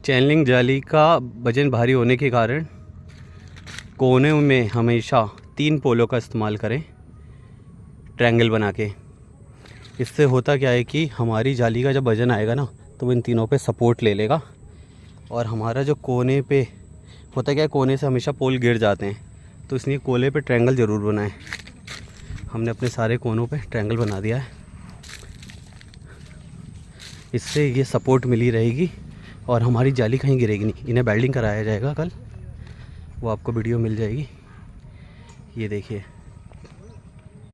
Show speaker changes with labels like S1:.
S1: Channelling जाली का वजन भारी होने के कारण कोने में हमेशा 3 पोलों का इस्तेमाल करें ट्रायंगल बना के। इससे होता क्या है कि हमारी जाली का जब वजन आएगा ना तो वो इन तीनों पे सपोर्ट ले लेगा और हमारा जो कोने पे होता क्या है, कोने से हमेशा पोल गिर जाते हैं, तो इसलिए कोने पे ट्रायंगल ज़रूर बनाएं। हमने अपने सारे कोनों पे ट्रायंगल बना दिया है, इससे ये सपोर्ट मिली रहेगी और हमारी जाली कहीं गिरेगी नहीं। इन्हें वेल्डिंग कराया जाएगा कल, वो आपको वीडियो मिल जाएगी। ये देखिए।